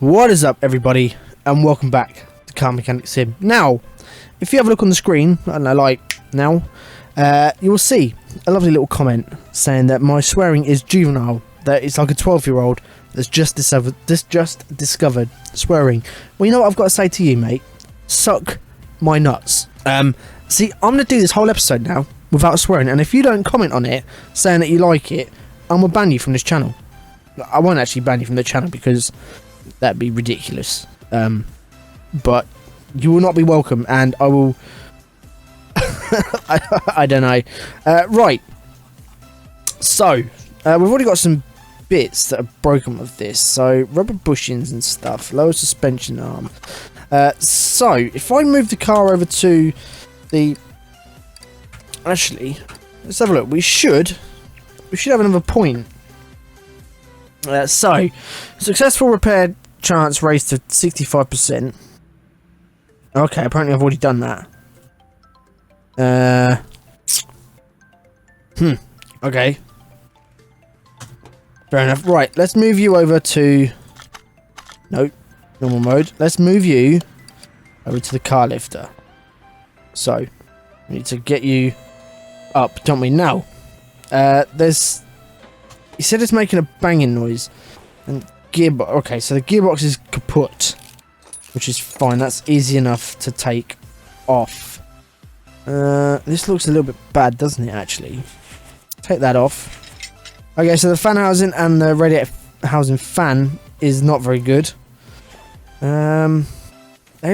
What is up, everybody, and welcome back to Car Mechanic Sim. Now, if you have a look on the screen, I don't know, like now, you will see a lovely little comment saying that my swearing is juvenile, that it's like a 12-year-old that's just discovered swearing. Well, you know what I've got to say to you, mate? Suck my nuts. See, I'm going to do this whole episode now without swearing, and if you don't comment on it saying that you like it, I'm going to ban you from this channel. I won't actually ban you from the channel because that'd be ridiculous. But you will not be welcome, and I will... I don't know. Right. So, we've already got some bits that are broken with this. So, rubber bushings and stuff. Lower suspension arm. So, if I move the car over to the... Actually, let's have a look. We should have another point. So, successful repair chance raised to 65%. Okay, apparently I've already done that. Okay. Fair enough. Right, let's move you over to... Nope. Normal mode. Let's move you over to the car lifter. So, we need to get you up, don't we? Now, there's... He said it's making a banging noise. And gearbox... Okay, so the gearbox is kaput. Which is fine. That's easy enough to take off. This looks a little bit bad, doesn't it, actually? Take that off. Okay, so the fan housing and the radiator housing fan is not very good. They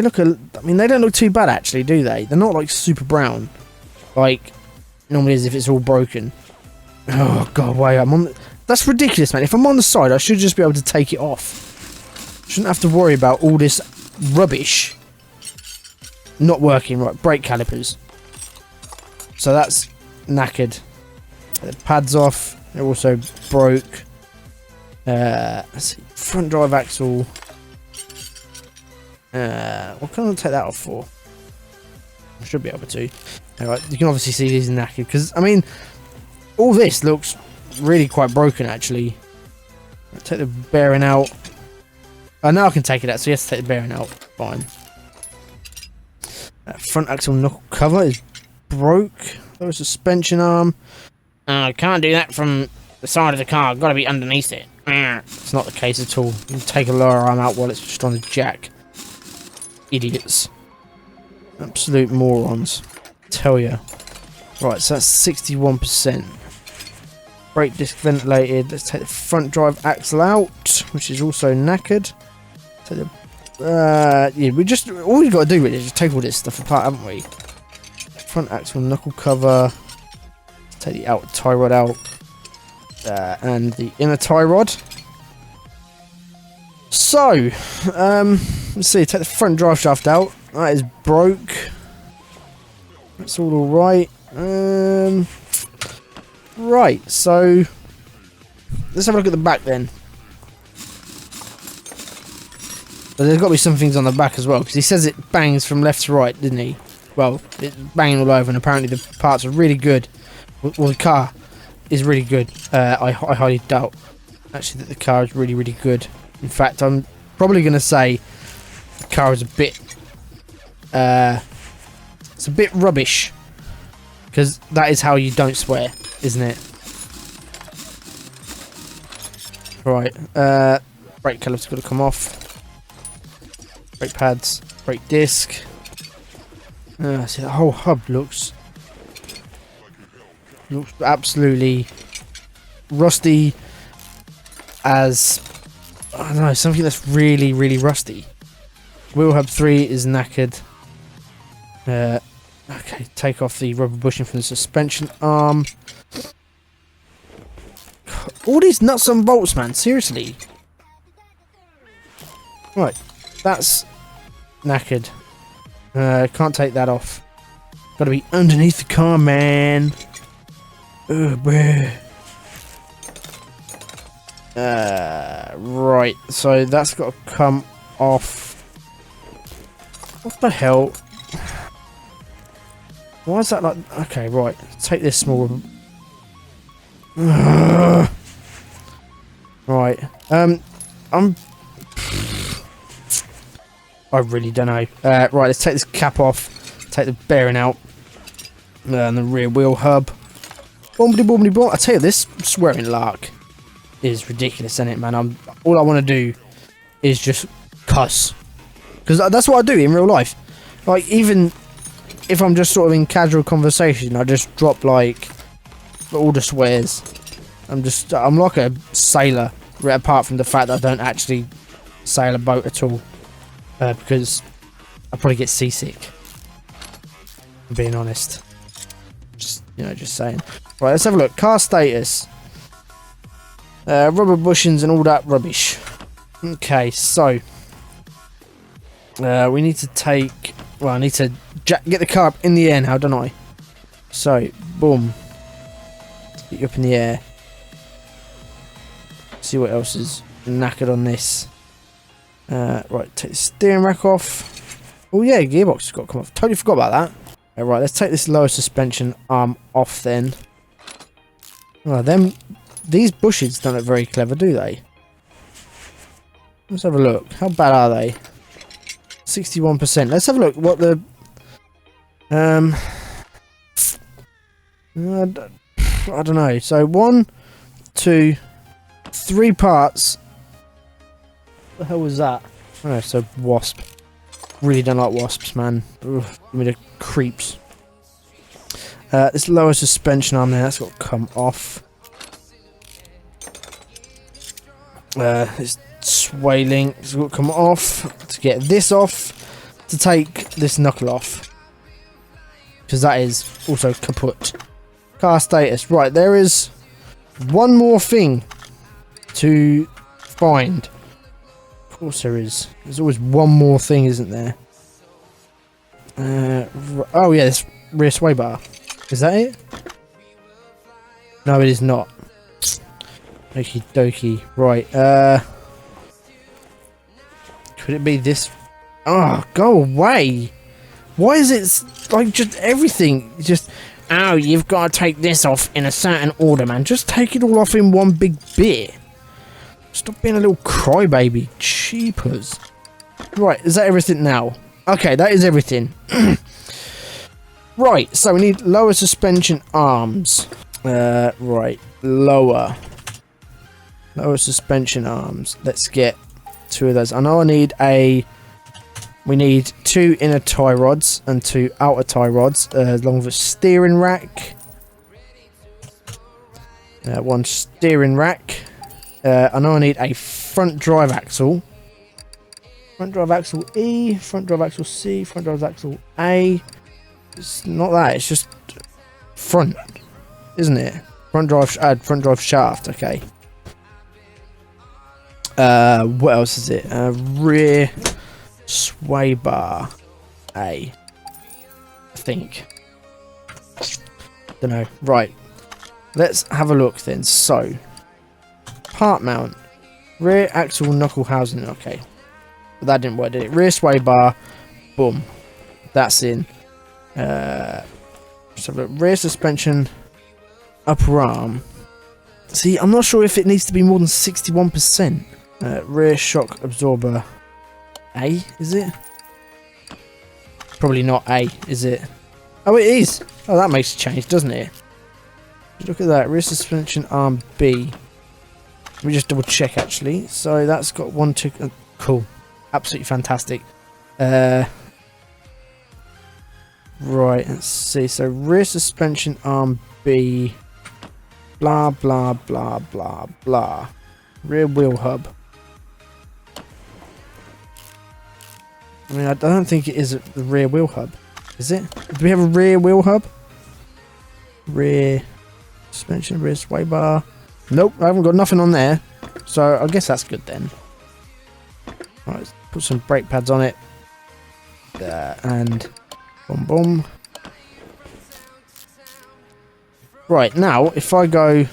look I mean, they don't look too bad, actually, do they? They're not, like, super brown. Like, normally is if it's all broken. Oh, God, wait, I'm on... That's ridiculous, man. If I'm on the side, I should just be able to take it off. Shouldn't have to worry about all this rubbish not working. Right, brake calipers. So that's knackered. The pads off. They're also broke. Let's see. Front drive axle. What can I take that off for? I should be able to. Alright, you can obviously see these are knackered because, I mean, all this looks really quite broken, actually. I'll take the bearing out. Oh, now I can take it out, so you have to take the bearing out. Fine. Front axle knuckle cover is broke. Lower suspension arm. I can't do that from the side of the car. I've got to be underneath it. It's not the case at all. You can take a lower arm out while it's just on the jack. Idiots. Absolute morons. Tell ya. Right, so that's 61%. Brake disc ventilated. Let's take the front drive axle out, which is also knackered. Take the yeah, all we've got to do really is just take all this stuff apart, haven't we? Front axle knuckle cover. Let's take the outer tie rod out, and the inner tie rod. So, let's see. Take the front drive shaft out. That is broke. That's all right. Right, so let's have a look at the back then. But there's got to be some things on the back as well, because he says it bangs from left to right, didn't he? Well, it's banging all over, and apparently the parts are really good. Well, the car is really good. I highly doubt, actually, that the car is really, really good. In fact, I'm probably going to say the car is a bit... it's a bit rubbish. Because that is how you don't swear, isn't it? Right. Brake calipers got to come off. Brake pads. Brake disc. See, the whole hub looks absolutely rusty as... I don't know, something that's really, really rusty. Wheel hub 3 is knackered. Okay, take off the rubber bushing from the suspension arm. All these nuts and bolts, man. Seriously. Right. That's knackered. Can't take that off. Gotta be underneath the car, man. Right. So that's got to come off. What the hell? Why is that like... Okay, right. Take this small... Right. I'm I really don't know. Right, let's take this cap off. Take the bearing out. And the rear wheel hub. Bombity bombity bomb. I tell you, this swearing lark is ridiculous, isn't it, man? All I want to do is just cuss. Because that's what I do in real life. Like, even if I'm just sort of in casual conversation, I just drop, like, all the swears. I'm like a sailor, apart from the fact that I don't actually sail a boat at all. Because I probably get seasick. I'm being honest. Just saying. Right, let's have a look. Car status. Rubber bushings and all that rubbish. Okay, so we need to take. Well, I need to get the car up in the air now, don't I? So, boom. Get you up in the air. See what else is knackered on this. Right, take the steering rack off. Oh yeah, gearbox has got to come off. Totally forgot about that. Right, let's take this lower suspension arm off then. Well, these bushes don't look very clever, do they? Let's have a look. How bad are they? 61%. Let's have a look what the... I don't know. So, 1, 2, 3 parts. What the hell was that? Oh, it's a wasp. Really don't like wasps, man. Ugh, give me the creeps. This lower suspension arm there, that's got to come off. This sway link has got to come off. To get this off. To take this knuckle off. Because that is also kaput. Car status. Right, there is one more thing to find. Of course there is. There's always one more thing, isn't there? Oh yeah, this rear sway bar. Is that it? No, it is not. Okie dokie. Right, could it be this? Oh, go away! Why is it like just everything? Just, oh, you've got to take this off in a certain order, man. Just take it all off in one big bit. Stop being a little crybaby. Cheapers. Right, is that everything now? Okay, that is everything. Right, so we need lower suspension arms. Right, lower suspension arms. Let's get 2 of those. I know we need 2 inner tie rods and 2 outer tie rods, along with a steering rack. 1 steering rack. I know I need a front drive axle. Front drive axle E, front drive axle C, front drive axle A. It's not that, it's just front, isn't it? Front drive shaft, okay. What else is it? Rear sway bar A. I think. Don't know. Right. Let's have a look then. So, part mount. Rear axle knuckle housing. Okay. But that didn't work, did it? Rear sway bar. Boom. That's in. Let's have a look. Rear suspension. Upper arm. See, I'm not sure if it needs to be more than 61%. Rear shock absorber. A, is it? Probably not A, is it? Oh, it is. Oh, that makes a change, doesn't it? Look at that. Rear suspension arm B. Let me just double check, actually. So that's got 1, 2... cool. Absolutely fantastic. Right, let's see. So rear suspension arm B. Blah, blah, blah, blah, blah. Rear wheel hub. I mean, I don't think it is the rear wheel hub. Is it? Do we have a rear wheel hub? Rear suspension, rear sway bar. Nope, I haven't got nothing on there. So I guess that's good then. Right, let's put some brake pads on it. There, and boom, boom. Right, now, if I go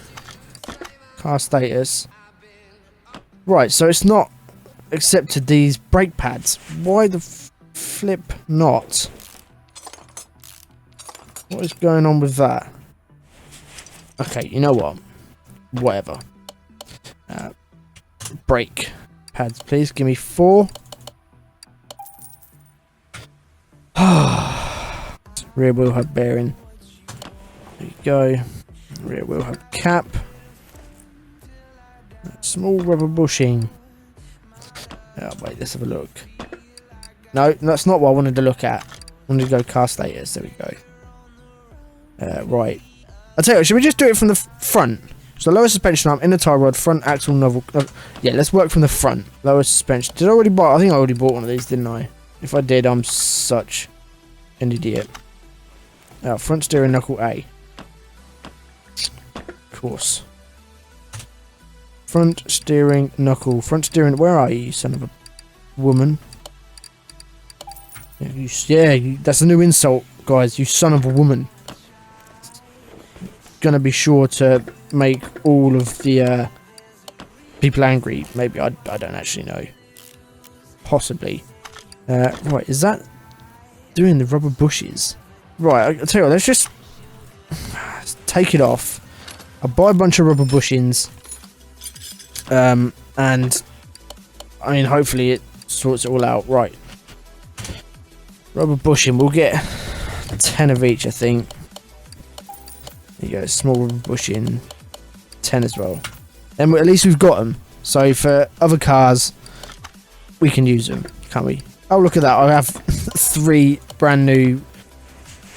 car status. Right, so it's not accepted these brake pads. Why the flip not? What is going on with that? Okay, you know what? Whatever. Brake pads, please. Give me 4. Rear wheel hub bearing. There you go. Rear wheel hub cap. Small rubber bushing. Oh wait, let's have a look. No, that's not what I wanted to look at. I wanted to go car status. There we go. Right. I'll tell you what, should we just do it from the front? So lower suspension arm, inner tie rod, front axle nozzle. Yeah, let's work from the front. Lower suspension. Did I already buy? I think I already bought one of these, didn't I? If I did, I'm such an idiot. Front steering knuckle A. Of course. Front steering knuckle. Front steering. Where are you, son of a woman? Yeah, that's a new insult, guys. You son of a woman. Gonna be sure to make all of the people angry. Maybe I don't actually know. Possibly. Right, is that doing the rubber bushes? Right, I'll tell you what, let's just take it off. I'll buy a bunch of rubber bushings. And I mean, hopefully it sorts it all out. Right. Rubber bushing, we'll get 10 of each, I think. There you go, small rubber bushing, 10 as well. And at least we've got them. So for other cars, we can use them, can't we? Oh, look at that. I have 3 brand new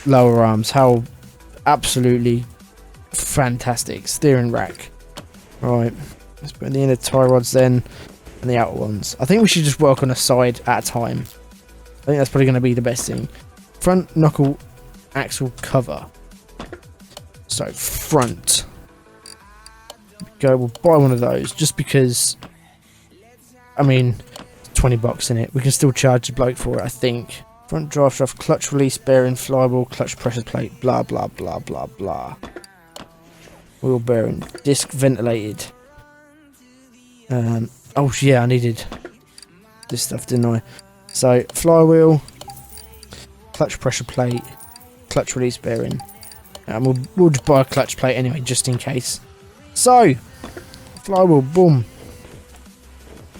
lower arms. How absolutely fantastic. Steering rack. Right. Let's put in the inner tie rods then, and the outer ones. I think we should just work on a side at a time. I think that's probably going to be the best thing. Front knuckle axle cover. So front. Go. We'll buy one of those just because. I mean, $20 in it. We can still charge the bloke for it, I think. Front drive shaft, clutch release bearing, flywheel, clutch pressure plate, blah blah blah blah blah. Wheel bearing, disc ventilated. Oh yeah, I needed this stuff, didn't I? So flywheel, clutch pressure plate, clutch release bearing, and we'll just buy a clutch plate anyway, just in case. So flywheel, boom.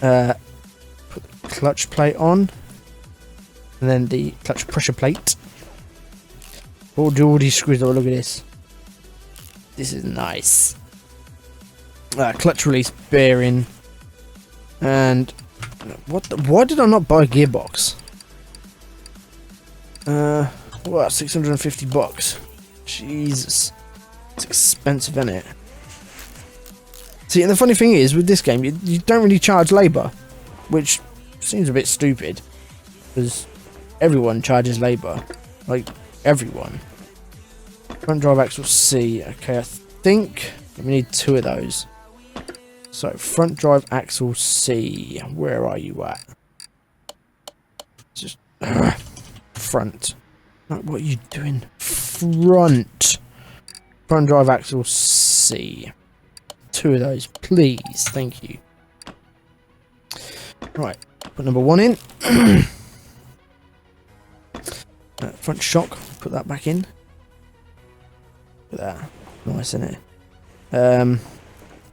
Put the clutch plate on, and then the clutch pressure plate. We'll do all these screws. Oh, look at this. This is nice. Clutch release bearing. And what? Why did I not buy a gearbox? What? $650. Jesus, it's expensive, isn't it? See, and the funny thing is, with this game, you don't really charge labour, which seems a bit stupid, because everyone charges labour, like everyone. Front drive axle C. Okay, I think we need 2 of those. So, front drive axle C. Where are you at? Just front. Like, what are you doing? Front. Front drive axle C. 2 of those, please. Thank you. Right. Put number 1 in. Front shock. Put that back in. Look at that. Nice, isn't it?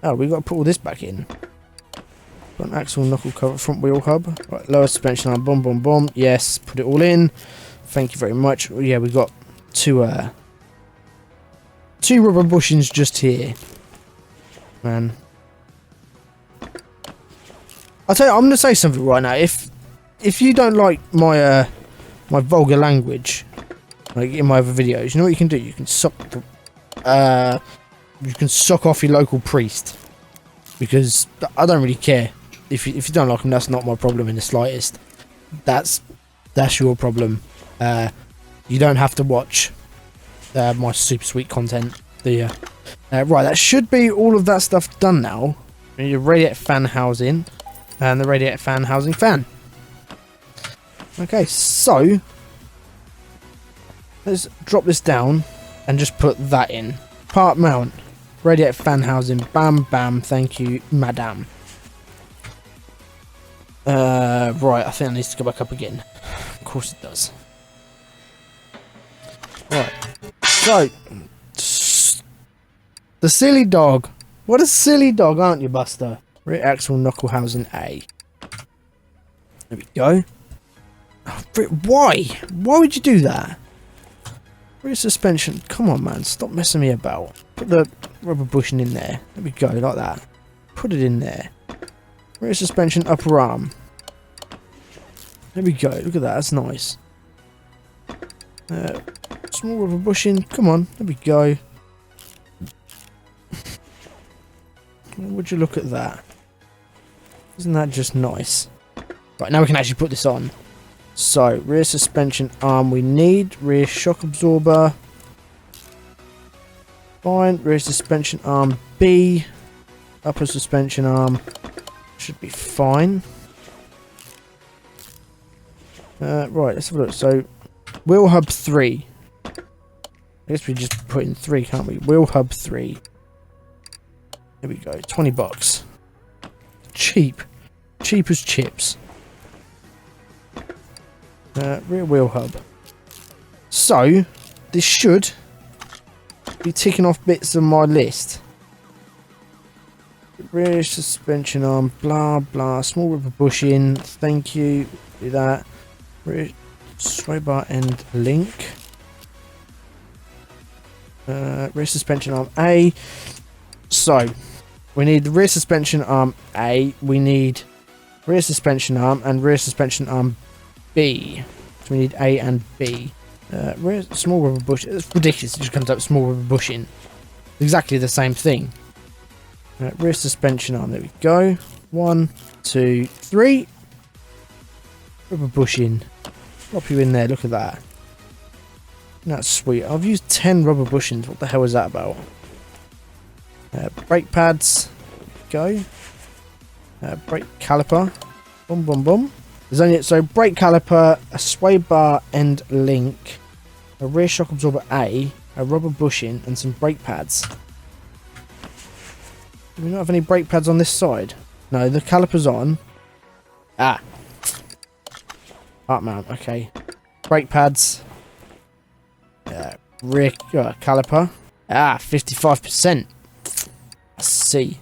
Oh, we've got to put all this back in. Front axle, knuckle cover, front wheel hub. Right, lower suspension arm, boom, boom, boom. Yes, put it all in. Thank you very much. Oh, yeah, we've got 2 rubber bushings just here. Man. I'll tell you, I'm going to say something right now. If you don't like my my vulgar language, like in my other videos, you know what you can do? You can suck off your local priest, because I don't really care if you don't like him. That's not my problem in the slightest. That's your problem. You don't have to watch my super sweet content, do you? Right, that should be all of that stuff done now. We need a radiator fan housing and the radiator fan housing fan. Okay, so let's drop this down and just put that in. Part mount. Radiator fan housing. Bam, bam. Thank you, madam. Right, I think it needs to go back up again. Of course it does. Right. So, the silly dog. What a silly dog, aren't you, Buster? Rear axle knuckle housing A. There we go. Oh, why? Why would you do that? Rear suspension. Come on, man. Stop messing me about. Put the rubber bushing in there. There we go, like that. Put it in there. Rear suspension, upper arm. There we go. Look at that. That's nice. Small rubber bushing. Come on. There we go. Would you look at that? Isn't that just nice? Right, now we can actually put this on. So, rear suspension arm we need. Rear shock absorber. Fine. Rear suspension arm B. Upper suspension arm. Should be fine. Right, let's have a look. So, wheel hub 3. I guess we just put in 3, can't we? Wheel hub 3. There we go. 20 bucks. Cheap. Cheap as chips. Rear wheel hub. So, this should be ticking off bits of my list. Rear suspension arm, blah blah. Small rubber bushing. Thank you. Do that. Rear sway bar end link. Rear suspension arm A. So, we need the rear suspension arm A. We need rear suspension arm and rear suspension arm B. So we need A and B. Rear small rubber bush. It's ridiculous. It just comes up small rubber bushing. Exactly the same thing. Rear suspension arm. There we go. 1, 2, 3. Rubber bushing. Drop you in there. Look at that. That's sweet. I've used 10 rubber bushings. What the hell is that about? Brake pads. Go. Brake caliper. Boom, boom, boom. There's only so brake caliper, a sway bar end link, a rear shock absorber A, a rubber bushing, and some brake pads. Do we not have any brake pads on this side? No, the caliper's on. Ah. Part mount. Okay. Brake pads. Rear caliper. Ah, 55%. I see.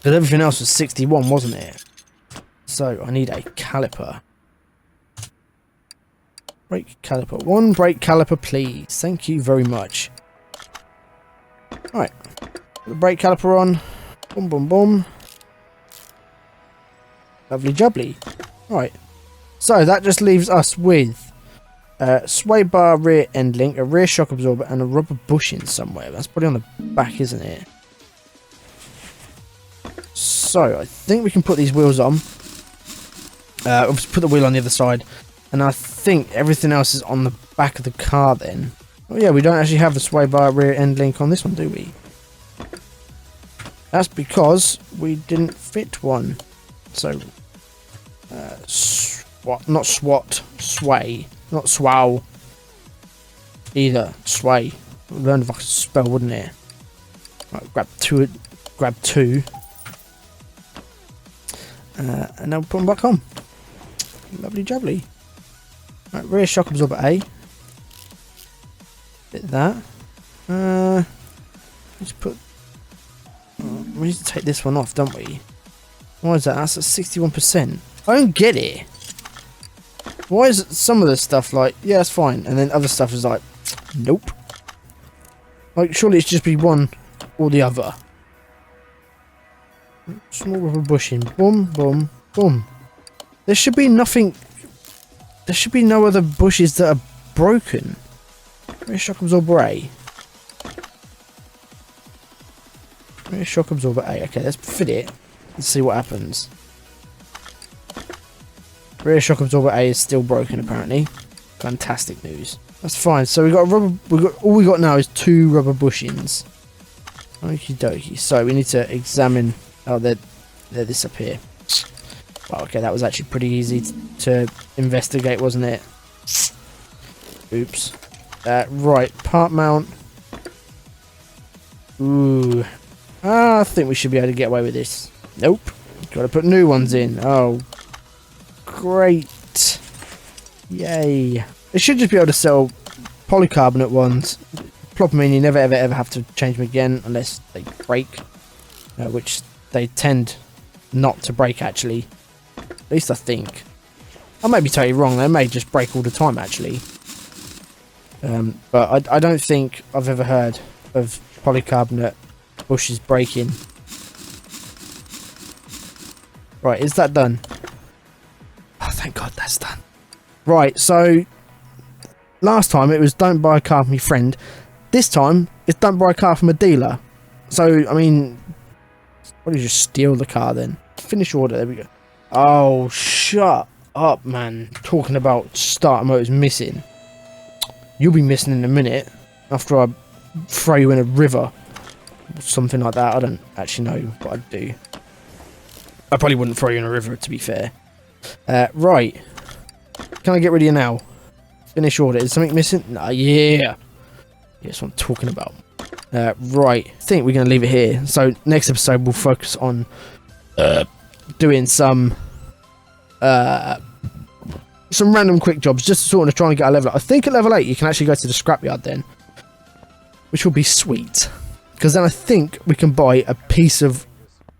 But everything else was 61, wasn't it? So I need a caliper. Brake caliper. 1 brake caliper, please. Thank you very much. Right. Put the brake caliper on. Boom, boom, boom. Lovely jubbly. Right. So that just leaves us with sway bar rear end link, a rear shock absorber, and a rubber bushing somewhere. That's probably on the back, isn't it? So I think we can put these wheels on. Obviously put the wheel on the other side, and I think everything else is on the back of the car then. Oh yeah, we don't actually have the sway bar rear end link on this one, do we? That's because we didn't fit one. So, not swat, sway, not swow. Either, sway. Learn if I could spell, wouldn't it? Right, grab two. And then put them back on. Lovely jubbly. Right, rear shock absorber A. Bit that. Let's put. We need to take this one off, don't we? Why is that? That's at 61%. I don't get it. Why is some of this stuff like, yeah, that's fine, and then other stuff is like, nope. Like, surely it's just be one or the other. Small rubber bushing. Boom, boom, boom. There should be nothing. There should be no other bushes that are broken. Rear shock absorber A. Rear shock absorber A. Okay, let's fit it and see what happens. Rear shock absorber A is still broken apparently. Fantastic news. That's fine. So we got a rubber. All we got now is 2 rubber bushings. Okie dokie. So we need to examine. Oh, they're this up here. Oh, okay, that was actually pretty easy to investigate, wasn't it? Oops. Right, part mount. Ooh. I think we should be able to get away with this. Nope. Got to put new ones in. Oh, great. Yay. They should just be able to sell polycarbonate ones. Plop them in, you never ever have to change them again unless they break. Which they tend not to break actually. At least I think. I may be totally wrong, they may just break all the time actually. But I don't think I've ever heard of polycarbonate bushes breaking. Right, is that done? Oh, thank God that's done. Right, so last time it was don't buy a car from your friend. This time it's don't buy a car from a dealer. So, I mean, why don't you just steal the car then? Finish order, there we go. Oh, shut up, man. Talking about starter motors missing. You'll be missing in a minute after I throw you in a river. Something like that. I don't actually know what I'd do. I probably wouldn't throw you in a river, to be fair. Right. Can I get rid of you now? Finish order. Is something missing? No, yeah. That's what I'm talking about. Right. I think we're going to leave it here. So, next episode, we'll focus on doing some random quick jobs, just to sort of try and get a level up. I think at level 8, you can actually go to the scrapyard then, which will be sweet. Because then I think we can buy a piece of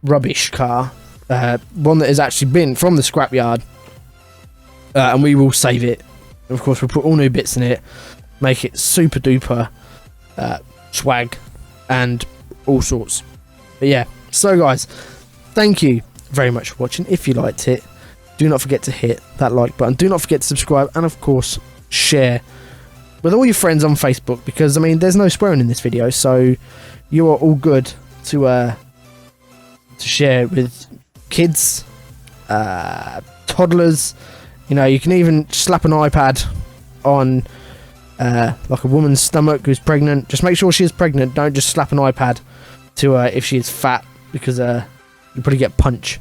rubbish car. One that has actually been from the scrapyard, and we will save it. Of course, we'll put all new bits in it, make it super duper swag and all sorts. But yeah, so guys, thank you very much for watching. If you liked it, do not forget to hit that like button. Do not forget to subscribe, and of course share with all your friends on Facebook, because I mean there's no swearing in this video, so you are all good to share with kids, toddlers. You know, you can even slap an iPad on like a woman's stomach who's pregnant. Just make sure she is pregnant. Don't just slap an iPad to if she is fat, because you probably get punched.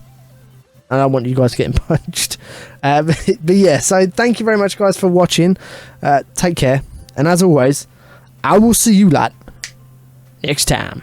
And I want you guys getting punched. But yeah, so thank you very much, guys, for watching. Take care. And as always, I will see you lot next time.